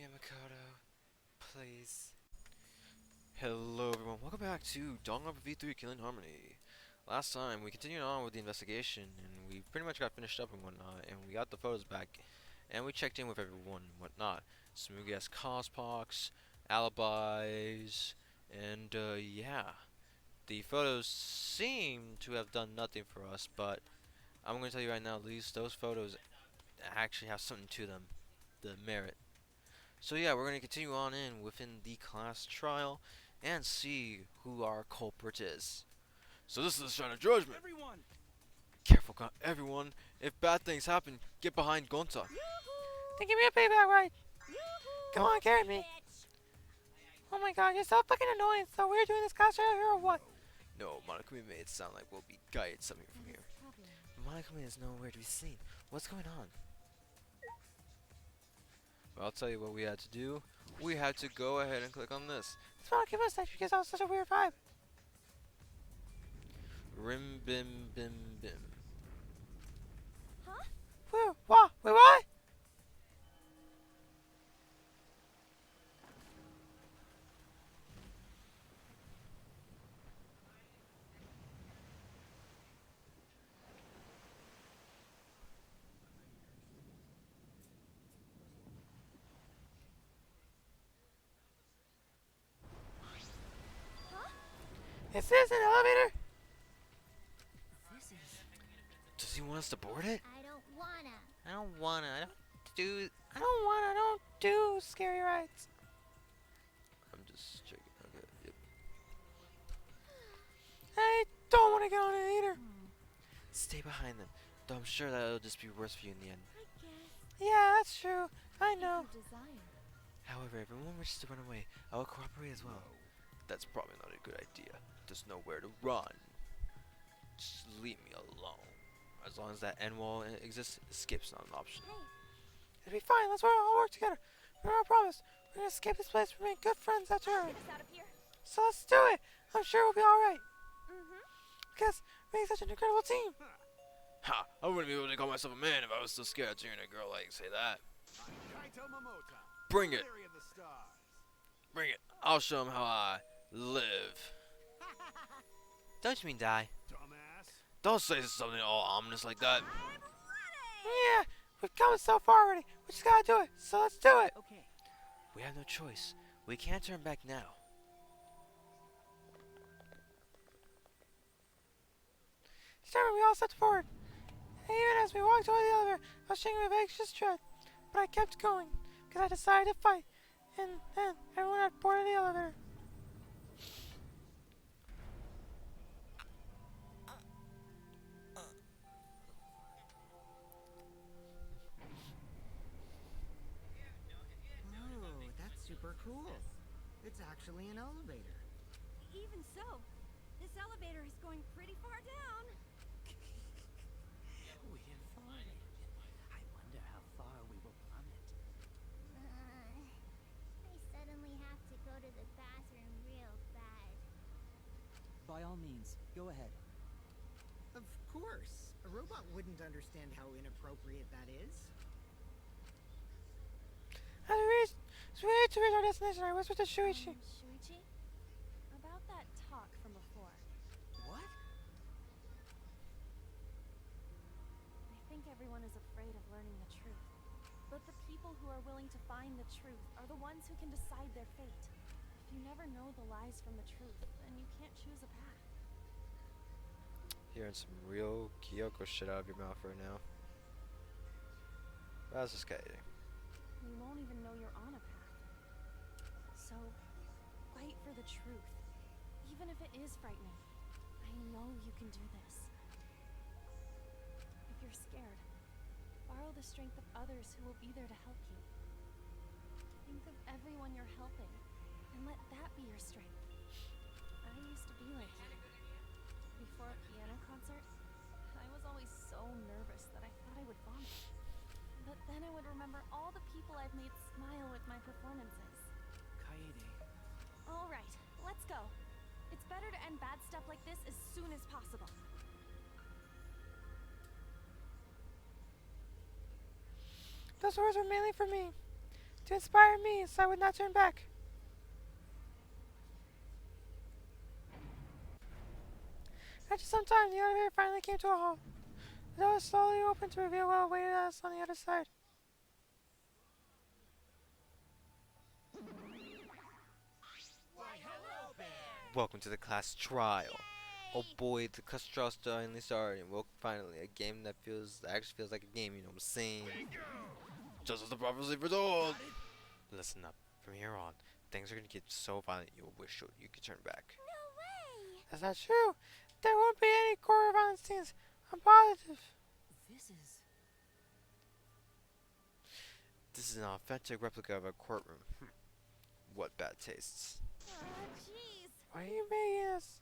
me a Makoto, please. Hello everyone, welcome back to Danganronpa V3 Killing Harmony. Last time we continued on with the investigation and we pretty much got finished up and whatnot, and we got the photos back and we checked in with everyone and whatnot. Smoothie ass cospox, alibis, and yeah. The photos seem to have done nothing for us, but I'm going to tell you right now, at least those photos actually have something to them. The merit. So yeah, we're going to continue on in within the class trial and see who our culprit is. So this is the sign of judgment. Everyone! Careful, everyone. If bad things happen, get behind Gonta. Then give me a payback ride. Come on, carry me. Oh my god, you're so fucking annoying. So we're doing this class trial here or what? No, Monokumi made it sound like we'll be guided somewhere from here. Monokumi is nowhere to be seen. What's going on? Well, I'll tell you what we had to do. We had to go ahead and click on this. It's not give us that because that was such a weird vibe. Rim bim bim bim. Huh? What? Wait, what? Is this an elevator? Does he want us to board it? I don't wanna. I don't wanna. I don't do scary rides. I'm just checking. Okay, yep. I don't want to get on it either. Stay behind them. Though I'm sure that it'll just be worse for you in the end. I guess. Yeah, that's true. I know. Desire. However, if everyone wishes to run away, I will cooperate as well. That's probably not a good idea. There's nowhere to run. Just leave me alone. As long as that end wall exists, escape's not an option. It'll be fine. Let's all work together. Remember our promise. We're gonna escape this place. Remain good friends after. Get us out of here. So let's do it. I'm sure we'll be all right. Mm-hmm. Because we make such an incredible team. Ha! I wouldn't be able to call myself a man if I was so scared of hearing a girl like say that. Bring it. Bring it. I'll show them how I live. Don't you mean die? Dumbass. Don't say something all ominous like that. Yeah, we've come so far already. We just gotta do it. So let's do it. Okay. We have no choice. We can't turn back now. Determined, we all stepped forward. And even as we walked toward the elevator, I was shaking with anxious dread. But I kept going, because I decided to fight. And then everyone had boarded the elevator. Oh, that's super cool. It's actually an elevator. Even so, this elevator is going pretty far down. We're falling. I wonder how far we will plummet. I suddenly have to go to the bathroom real bad. By all means, go ahead. Of course. A robot wouldn't understand how inappropriate that is. As we reached our destination, I whispered to Shuichi. Shuichi? About that talk from before. What? I think everyone is afraid of learning the truth. But the people who are willing to find the truth are the ones who can decide their fate. If you never know the lies from the truth, then you can't choose a path. Hearing some real Kyoko shit out of your mouth right now. That's just Kaede. You won't even know you're on a path. So, fight for the truth. Even if it is frightening. I know you can do this. If you're scared, borrow the strength of others who will be there to help you. Think of everyone you're helping, and let that be your strength. I used to be like you. Before a piano concert, I was always so nervous that I thought I would vomit. But then I would remember all the people I've made smile with my performances. Kaede. All right, let's go. It's better to end bad stuff like this as soon as possible. Those words were mainly for me. to inspire me so I would not turn back. After some time, the elevator finally came to a halt. The door slowly opened to reveal what awaited us on the other side. Welcome to the class trial. Oh boy, the class trial's finally starting. Well, finally, a game that actually feels like a game. You know what I'm saying? Just as the prophecy foretold. Listen up. From here on, things are gonna get so violent you'll wish you could turn back. That's not true. There won't be any gore violence scenes. I'm positive. This is an authentic replica of a courtroom. What bad tastes. Jeez. Why are you making us?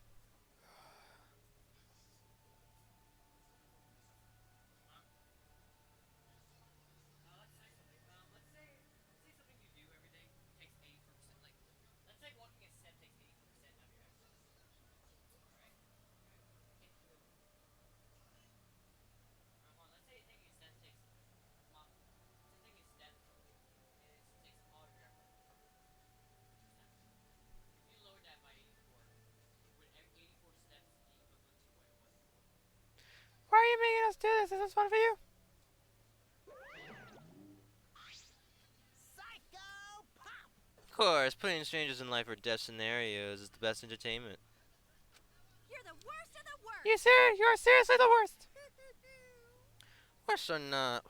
Why are you making us do this? Is this fun for you? Of course, putting strangers in life or death scenarios is the best entertainment. You're the worst of the worst. You serious? You are seriously the worst. Worse or not.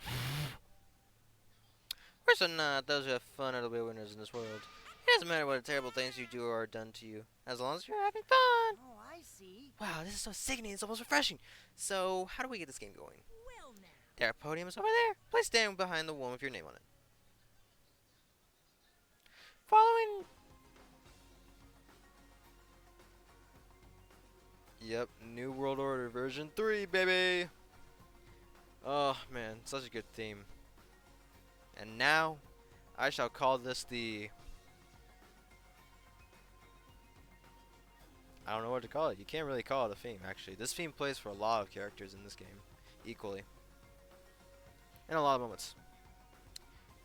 Worse or not, those who have fun are the real winners in this world. It doesn't matter what terrible things you do or are done to you, as long as you're having fun. Oh, I see. Wow, this is so sickening, it's almost refreshing. So, how do we get this game going? Well, now. There are podiums over there. Please stand behind the one with your name on it. Following. Yep, New World Order version 3, baby! Oh, man, such a good theme. And now, I shall call this the... I don't know what to call it. You can't really call it a theme, actually. This theme plays for a lot of characters in this game, equally. In a lot of moments.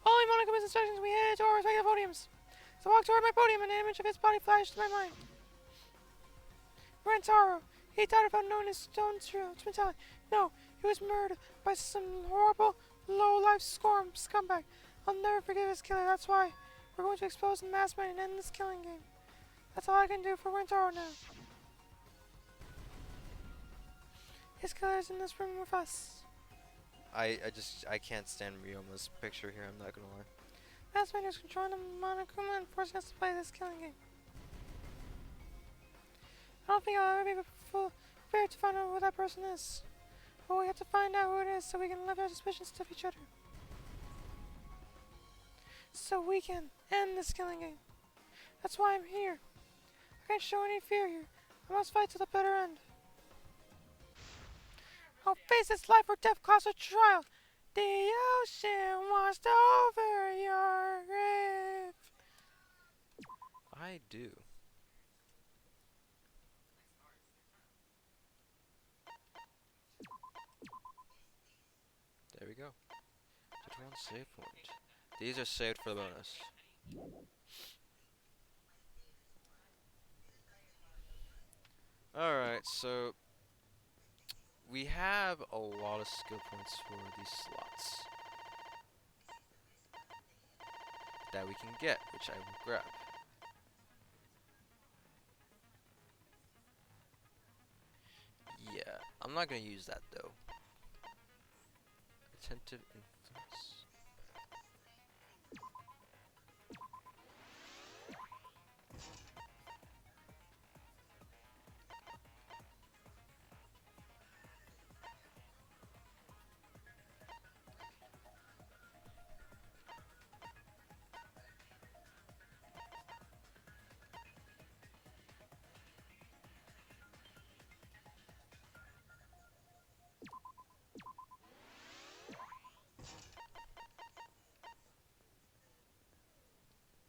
Following Monikuma's instructions, we headed to our respective podiums. As I walked toward my podium, an image of his body flashed to my mind. Rentaro. He died without knowing his stone mentality. No, he was murdered by some horrible, low-life scumbag. I'll never forgive his killer. That's why we're going to expose the mastermind and end this killing game. That's all I can do for Rentaro now. His killer's in this room with us. I can't stand Ryoma's picture here, I'm not gonna lie. Mastermind is controlling the Monokuma and forcing us to play this killing game. I don't think I'll ever be prepared to find out who that person is. But we have to find out who it is so we can lift our suspicions to each other. So we can end this killing game. That's why I'm here. I can't show any fear here. I must fight to the bitter end. I'll face this life or death class or trial. The ocean washed over your grave. I do. There we go. 51 save point. These are saved for the bonus. Alright, so we have a lot of skill points for these slots that we can get, which I will grab. Yeah, I'm not gonna use that though. Attentive influence.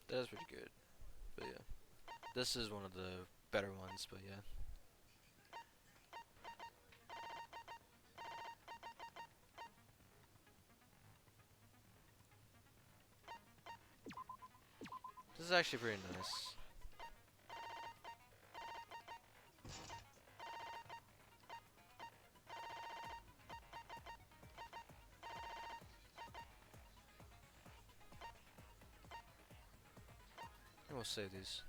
That's pretty good, but yeah. This is one of the better ones, but yeah. This is actually pretty nice. And we'll save these.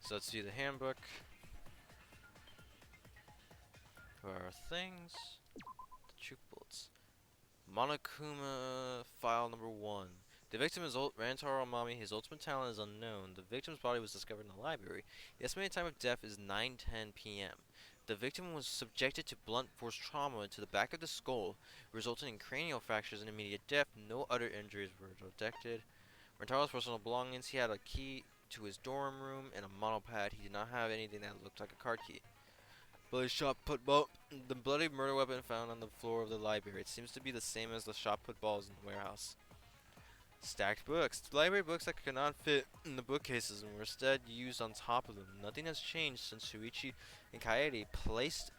So let's view the handbook. Where are things? The juke bullets. Monokuma file number 1. The victim is Rantaro Amami. His ultimate talent is unknown. The victim's body was discovered in the library. The estimated time of death is 9:10 p.m. The victim was subjected to blunt force trauma to the back of the skull, resulting in cranial fractures and immediate death. No other injuries were detected. Rantaro's personal belongings: he had a key to his dorm room and a monopad. He did not have anything that looked like a card key. Bloody shot put ball. The bloody murder weapon found on the floor of the library. It seems to be the same as the shot put balls in the warehouse. Stacked books. Library books that could not fit in the bookcases and were instead used on top of them. Nothing has changed since Shuichi and Kaede placed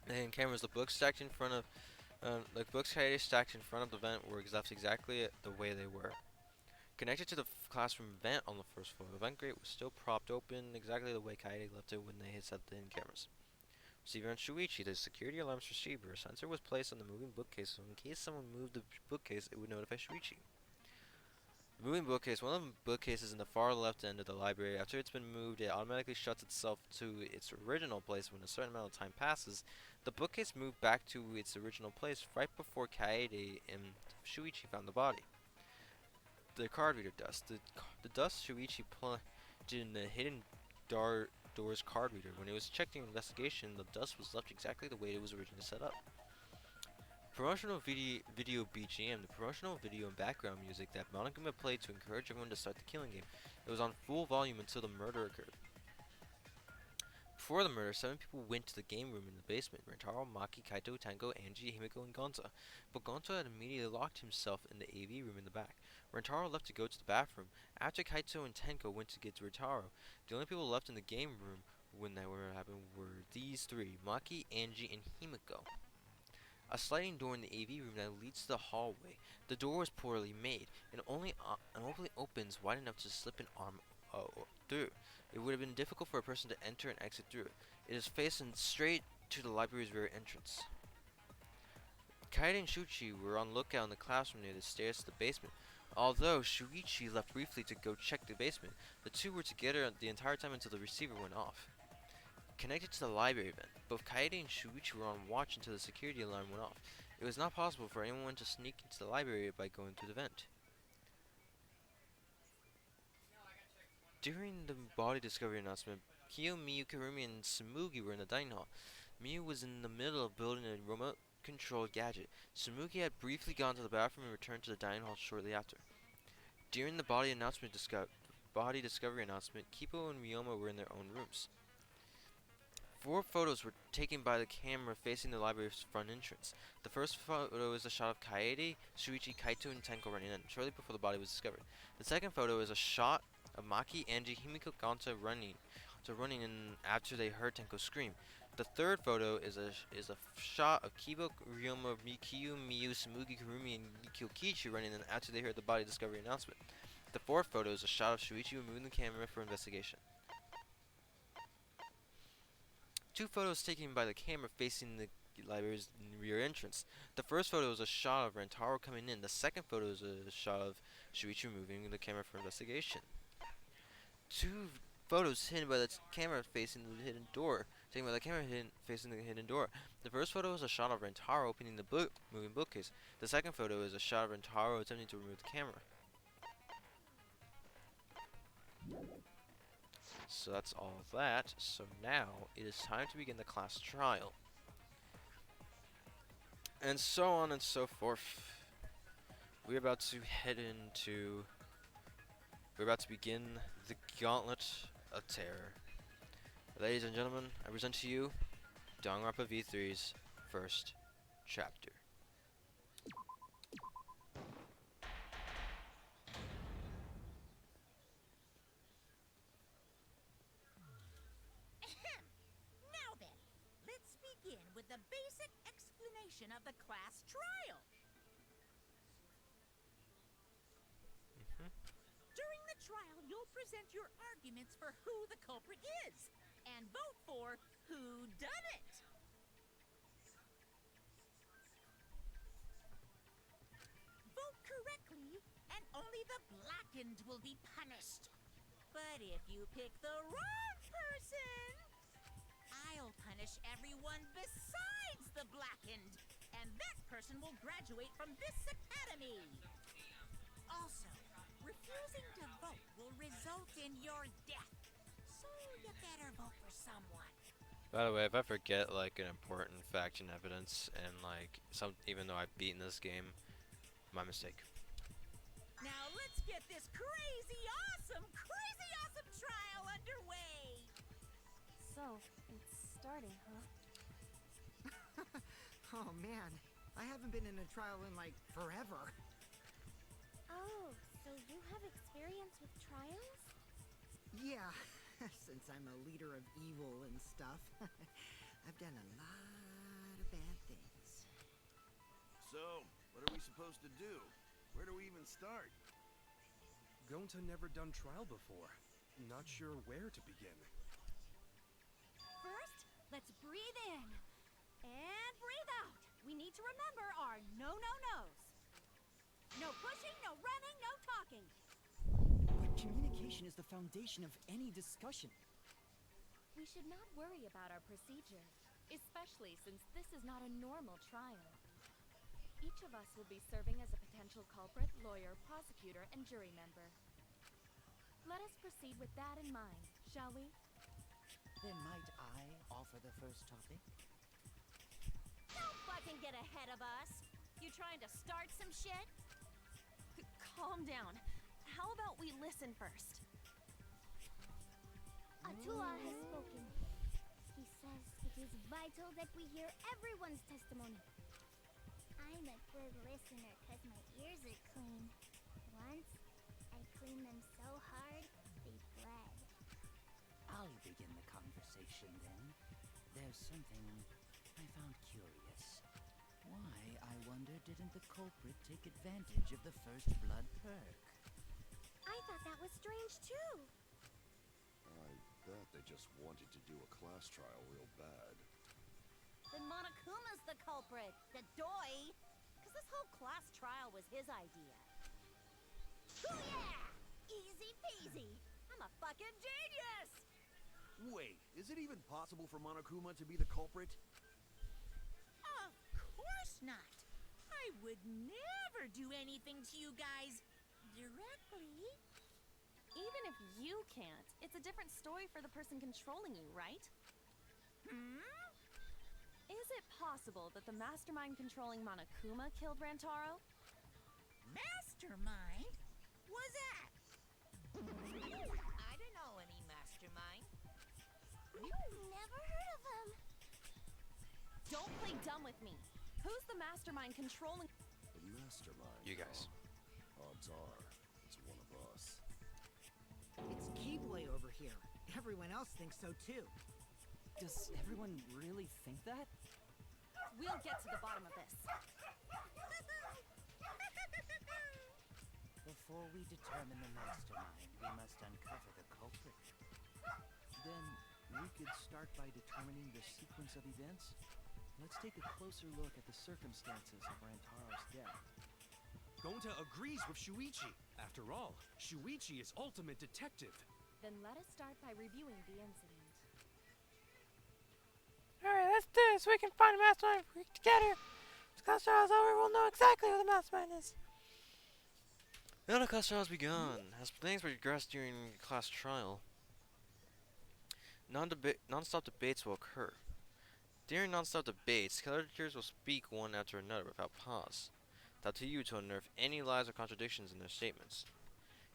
in cameras. The books stacked in front of Kaede stacked in front of the vent were left exactly the way they were. Connected to the classroom vent on the first floor, the vent grate was still propped open exactly the way Kaede left it when they had set the in cameras. Receiver on Shuichi, the security alarm's receiver. A sensor was placed on the moving bookcase, so in case someone moved the bookcase, it would notify Shuichi. The moving bookcase, one of the bookcases in the far left end of the library. After it's been moved, it automatically shuts itself to its original place when a certain amount of time passes. The bookcase moved back to its original place right before Kaede and Shuichi found the body. The card reader dust. The dust Shuichi planted in the hidden door's card reader. When it was checked in investigation, the dust was left exactly the way it was originally set up. Promotional video BGM. The promotional video and background music that Monokuma played to encourage everyone to start the killing game. It was on full volume until the murder occurred. Before the murder, 7 people went to the game room in the basement: Rentaro, Maki, Kaito, Tango, Angie, Himiko, and Gonta. But Gonta had immediately locked himself in the AV room in the back. Rentaro left to go to the bathroom. After Kaito and Tenko went to get to Rentaro, the only people left in the game room when that happened were these 3: Maki, Angie, and Himiko. A sliding door in the AV room that leads to the hallway. The door was poorly made and only opens wide enough to slip an arm through. It would have been difficult for a person to enter and exit through it. It is facing straight to the library's rear entrance. Kaede and Shuichi were on lookout in the classroom near the stairs to the basement. Although Shuichi left briefly to go check the basement, the two were together the entire time until the receiver went off. Connected to the library vent, both Kaede and Shuichi were on watch until the security alarm went off. It was not possible for anyone to sneak into the library by going through the vent. During the body discovery announcement, Kyo, Miyu, Kurumi, and Tsumugi were in the dining hall. Miyu was in the middle of building a remote-controlled gadget. Tsumugi had briefly gone to the bathroom and returned to the dining hall shortly after. During the body discovery announcement, Kipo and Ryoma were in their own rooms. 4 photos were taken by the camera facing the library's front entrance. The first photo is a shot of Kaede, Shuichi, Kaito, and Tenko running in, shortly before the body was discovered. The second photo is a shot of Maki, Angie, Himiko, Gonta running in after they heard Tenko scream. The third photo is a shot of Kibo, Ryoma, Mikiyu, Miyu, Tsumugi, Kurumi, and Kyokichi running in after they heard the body discovery announcement. The fourth photo is a shot of Shuichi removing the camera for investigation. 2 photos taken by the camera facing the library's rear entrance. The first photo is a shot of Rentaro coming in. The second photo is a shot of Shuichi removing the camera for investigation. 2 photos hidden by the camera facing the hidden door. Taken by the camera facing the hidden door. The first photo is a shot of Rentaro opening the moving bookcase. The second photo is a shot of Rentaro attempting to remove the camera. So that's all of that. So now it is time to begin the class trial. And so on and so forth. We're about to begin the Gauntlet of Terror. Ladies and gentlemen, I present to you Danganronpa V3's first chapter. Now then, let's begin with the basic explanation duration of the class trial. During the trial, you'll present your arguments for who the culprit is, and vote for who done it. Vote correctly, and only the blackened will be punished. But if you pick the wrong person, I'll punish everyone besides the blackened, and that person will graduate from this academy. Also, refusing to vote will result in your death, so you better vote for someone. By the way, if I forget like an important fact and evidence, and like even though I've beaten this game, my mistake. Now let's get this crazy awesome trial underway! So, it's starting, huh? Oh man, I haven't been in a trial in like forever. Oh, so you have experience with trials? Yeah, since I'm a leader of evil and stuff, I've done a lot of bad things. So, what are we supposed to do? Where do we even start? Gonta never done trial before. Not sure where to begin. First, let's breathe in. And breathe out. We need to remember our no-no-nos. No pushing, no running, no talking. But communication is the foundation of any discussion. We should not worry about our procedure, especially since this is not a normal trial. Each of us will be serving as a potential culprit, lawyer, prosecutor, and jury member. Let us proceed with that in mind, shall we? Then might I offer the first topic? Don't fucking get ahead of us. You trying to start some shit? Calm down. How about we listen first? Atua has spoken. He says it is vital that we hear everyone's testimony. I'm a good listener because my ears are clean. Once, I cleaned them so hard, they bled. I'll begin the conversation then. There's something I found curious. Why, I wonder, didn't the culprit take advantage of the first blood perk? I thought that was strange too. I bet they just wanted to do a class trial real bad. Then Monokuma's the culprit, the doi. Because this whole class trial was his idea. Ooh yeah! Easy peasy. I'm a fucking genius! Wait, is it even possible for Monokuma to be the culprit? Of course not. I would never do anything to you guys directly. Even if you can't, it's a different story for the person controlling you, right? Is it possible that the mastermind controlling Monokuma killed Rantaro? Mastermind? Was that? I don't know any mastermind. Never heard of him. Don't play dumb with me. Who's the mastermind controlling? The mastermind. You guys. Odds are, it's one of us. It's Keyblade over here. Everyone else thinks so too. Does everyone really think that? We'll get to the bottom of this. Before we determine the mastermind, we must uncover the culprit. Then, we could start by determining the sequence of events. Let's take a closer look at the circumstances of Rantaro's death. Gonta agrees with Shuichi. After all, Shuichi is ultimate detective. Then let us start by reviewing the incident. Alright, let's do this. We can find a mastermind if we get together. Once class trial is over, we'll know exactly who the mastermind is. Now the class trial has begun. As things progress during class trial, non-stop debates will occur. During non-stop debates, characters will speak one after another without pause. It's up to you to unearth any lies or contradictions in their statements.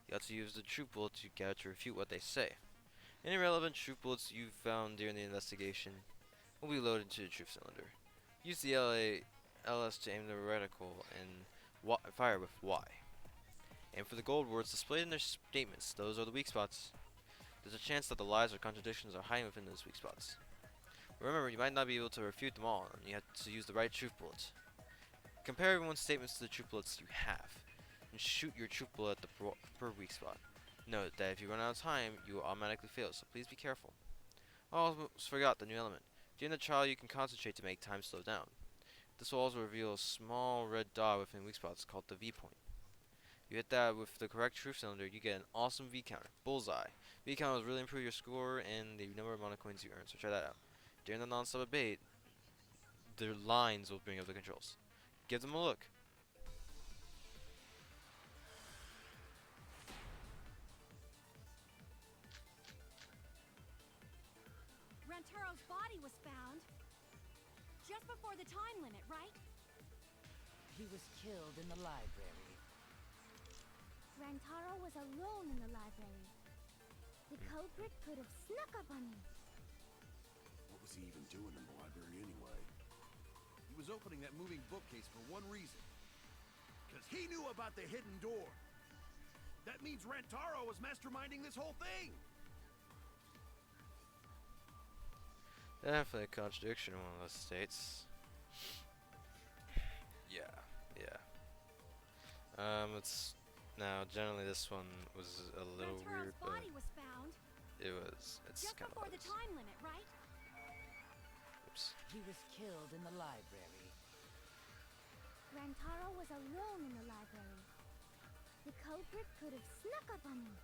You have to use the truth bullet to gather to refute what they say. Any relevant truth bullets you found during the investigation will be loaded into the truth cylinder. Use the LS to aim the reticle and fire with Y. And for the gold words displayed in their statements, those are the weak spots. There's a chance that the lies or contradictions are hiding within those weak spots. Remember, you might not be able to refute them all, and you have to use the right truth bullet. Compare everyone's statements to the truth bullets you have, and shoot your truth bullet at the per weak spot. Note that if you run out of time, you will automatically fail, so please be careful. I almost forgot the new element. During the trial, you can concentrate to make time slow down. This will also reveal a small red dot within weak spots called the V point. You hit that with the correct truth cylinder, you get an awesome V counter. Bullseye. V counter will really improve your score and the number of mana coins you earn, so try that out. During the non-stop debate, the lines will bring up the controls. Give them a look. Rantaro's body was found just before the time limit, right? He was killed in the library. Rantaro was alone in the library. The culprit could have snuck up on him. What was he even doing in the library anyway? He was opening that moving bookcase for one reason. Because he knew about the hidden door. That means Rantaro was masterminding this whole thing. Definitely a contradiction in one of those states. Yeah. It's now generally this one was a little weird, but body was found it's just kind of before the time limit, right? Oops. He was killed in the library. Rantaro was alone in the library. The culprit could have snuck up on him.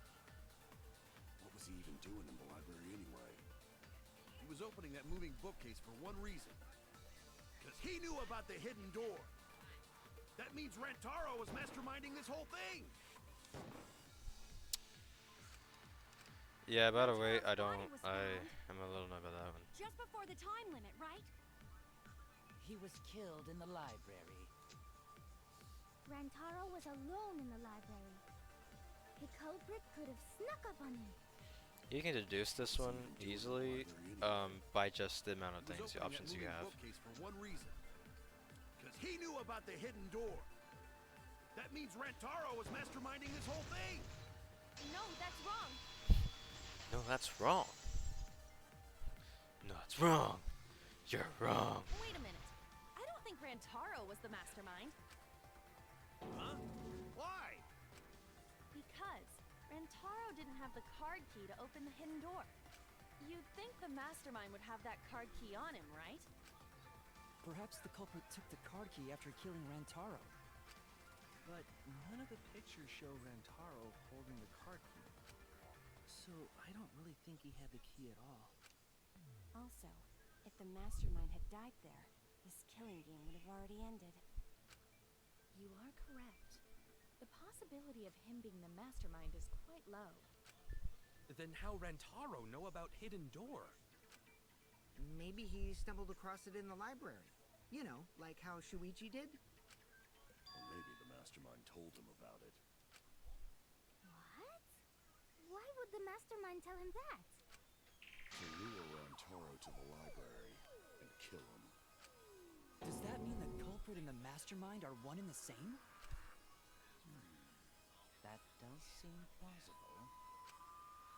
What was he even doing in the library anyway? He was opening that moving bookcase for one reason. Because he knew about the hidden door. That means Rantaro was masterminding this whole thing. Yeah, by the way, I Rantaro's don't. body was I'm a little annoyed about that one. Just before the time limit, right? He was killed in the library. Rantaro was alone in the library. The culprit could have snuck up on him. You can deduce this one easily by just the amount of He was things, the opening options that you moving have. bookcase for one reason. Because he knew about the hidden door. That means Rantaro was masterminding this whole thing. No, that's wrong. No, that's wrong. No, that's wrong. You're wrong. Wait a minute. I don't think Rantaro was the mastermind. Huh? Why? Because Rantaro didn't have the card key to open the hidden door. You'd think the mastermind would have that card key on him, right? Perhaps the culprit took the card key after killing Rantaro. But none of the pictures show Rantaro holding the card key. So I don't really think he had the key at all. Also, if the mastermind had died there, this killing game would have already ended. You are correct. The possibility of him being the mastermind is quite low. Then how Rantaro know about hidden door? Maybe he stumbled across it in the library. You know, like how Shuichi did? Or maybe the mastermind told him about it. What? Why would the mastermind tell him that? To lure Rantaro to the library and kill him. Does that mean the culprit and the mastermind are one and the same? That does seem plausible.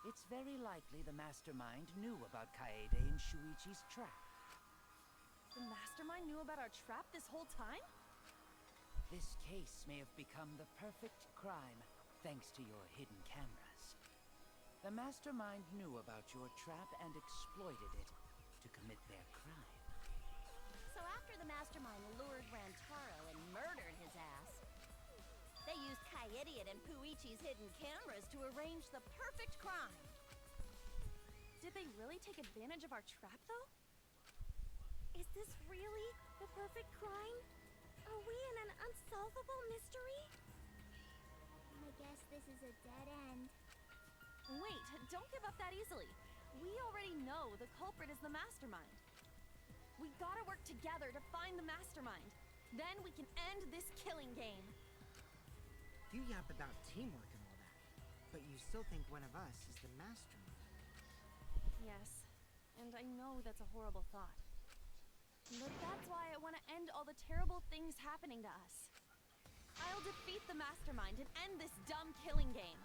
It's very likely the mastermind knew about Kaede and Shuichi's trap. The mastermind knew about our trap this whole time? This case may have become the perfect crime thanks to your hidden cameras. The mastermind knew about your trap and exploited it to commit their crime. So after the mastermind lured Rantaro and murdered his ass, they used Kaede and Puichi's hidden cameras to arrange the perfect crime. Did they really take advantage of our trap, though? Is this really the perfect crime? Are we in an unsolvable mystery? I guess this is a dead end. Wait, don't give up that easily. We already know the culprit is the mastermind. We gotta work together to find the mastermind. Then we can end this killing game. You yap about teamwork and all that, but you still think one of us is the mastermind. Yes, and I know that's a horrible thought. But that's why I want to end all the terrible things happening to us. I'll defeat the mastermind and end this dumb killing game.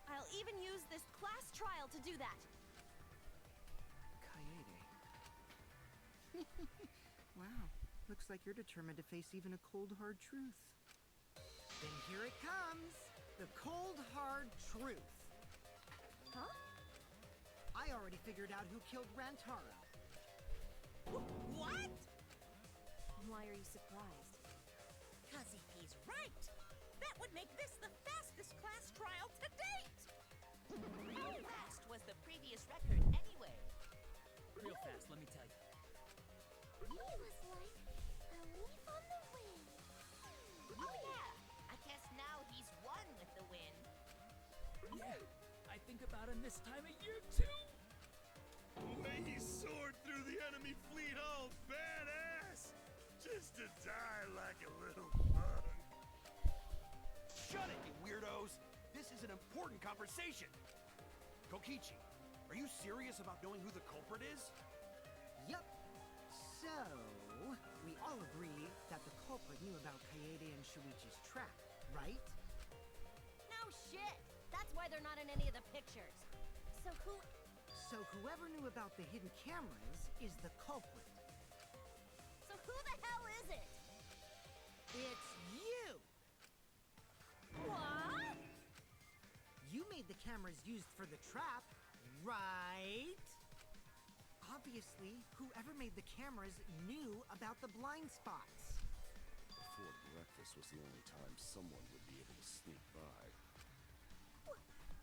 I'll even use this class trial to do that. Wow. Looks like you're determined to face even a cold, hard truth. Then here it comes. The cold, hard truth. Huh? I already figured out who killed Rantaro. What? Why are you surprised? Cause if he's right, that would make this the fastest class trial to date! How fast was the previous record anyway? Real fast, let me tell you. He was like a leaf on the wind. Oh yeah, I guess now he's one with the wind. Yeah, I think about him this time of year too. The way he soared through the enemy fleet, all badass! Just to die like a little bug. Shut it, you weirdos! This is an important conversation! Kokichi, are you serious about knowing who the culprit is? Yup. So, we all agree that the culprit knew about Kaede and Shuichi's trap, right? No shit. That's why they're not in any of the pictures. So whoever knew about the hidden cameras is the culprit. So who the hell is it? It's you! What? You made the cameras used for the trap, right? Obviously, whoever made the cameras knew about the blind spots. Before breakfast was the only time someone would be able to sneak by.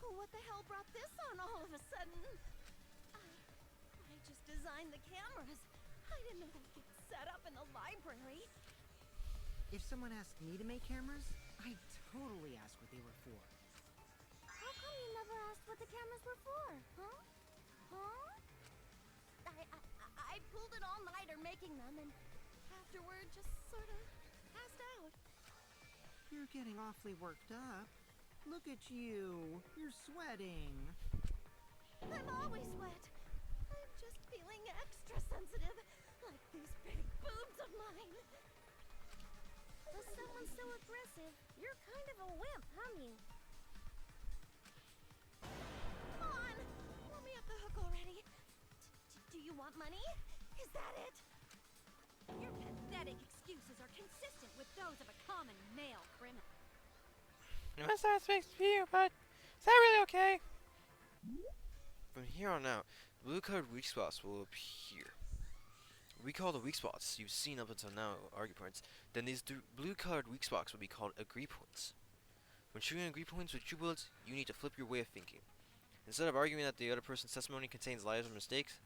What the hell brought this on all of a sudden? I just designed the cameras. I didn't know they'd get set up in the library. If someone asked me to make cameras, I'd totally ask what they were for. How come you never asked what the cameras were for? Huh? Huh? I pulled an all-nighter making them, and afterward just sort of passed out. You're getting awfully worked up. Look at you. You're sweating. I'm always wet. I'm just feeling extra sensitive, like these big boobs of mine. With someone so aggressive, you're kind of a wimp, huh, Mew? Come on! Let me off the hook already. Do you want money? Is that it? Your pathetic excuses are consistent with those of a common male criminal. I must have space for you, but is that really okay? From here on out, blue colored weak spots will appear. We call the weak spots you've seen up until now argue points. Then these blue colored weak spots will be called agree points. When shooting agree points with true bullets, you need to flip your way of thinking. Instead of arguing that the other person's testimony contains lies or mistakes,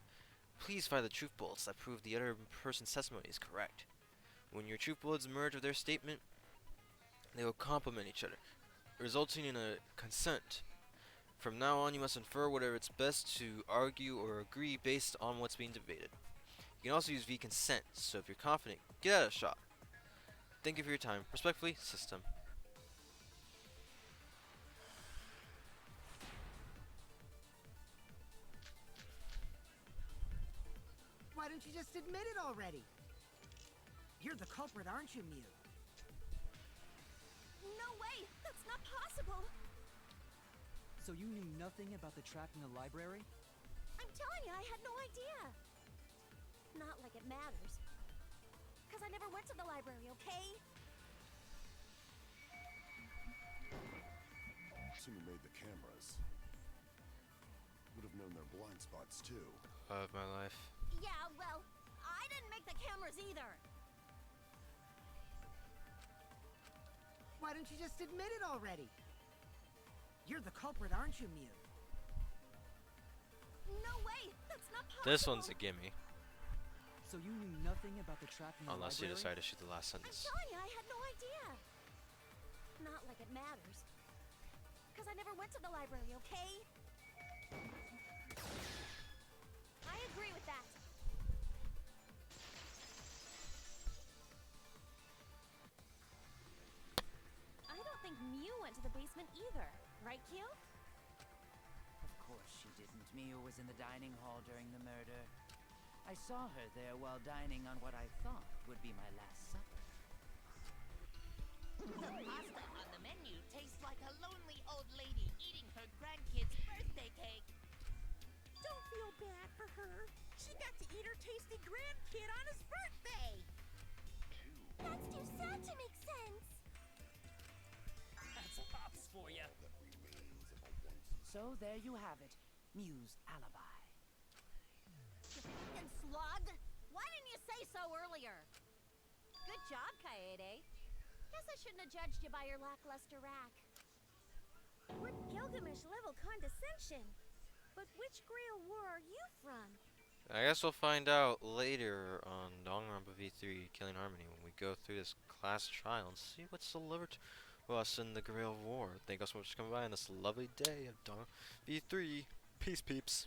please find the truth bullets that prove the other person's testimony is correct. When your truth bullets merge with their statement, they will complement each other, resulting in a consent. From now on, you must infer whether it's best to argue or agree based on what's being debated. You can also use V consent, so if you're confident, get out a shot. Thank you for your time. Respectfully, System. Why don't you just admit it already? You're the culprit, aren't you, Mew? No way! That's not possible! So you knew nothing about the trap in the library? I'm telling you, I had no idea. Not like it matters. Because I never went to the library, okay? Person who made the cameras would have known their blind spots too. Of my life. Yeah, well, I didn't make the cameras either. Why don't you just admit it already? You're the culprit, aren't you, Mew? No way! That's not possible! This one's a gimme. So you knew nothing about the trap in the Unless you library? decide to shoot the last I'm sentence. telling you, I had no idea. Not like it matters. Because I never went to the library, okay? I agree with that. I don't think Mew went to the basement either. Right, Q? Of course she didn't. Miu was in the dining hall during the murder. I saw her there while dining on what I thought would be my last supper. The pasta on the menu tastes like a lonely old lady eating her grandkid's birthday cake. Don't feel bad for her. She got to eat her tasty grandkid on his birthday. That's too sad to make sense. That's pops for you. So there you have it. Mew's alibi. You fucking slug! Why didn't you say so earlier? Good job, Kaede. Guess I shouldn't have judged you by your lackluster rack. What Gilgamesh-level condescension? But which Grail War are you from? I guess we'll find out later on Danganronpa V3 Killing Harmony when we go through this class trial and see what's delivered to us in the Grail War. Thank you so much for coming by on this lovely day of Danganronpa V3. Peace, peeps.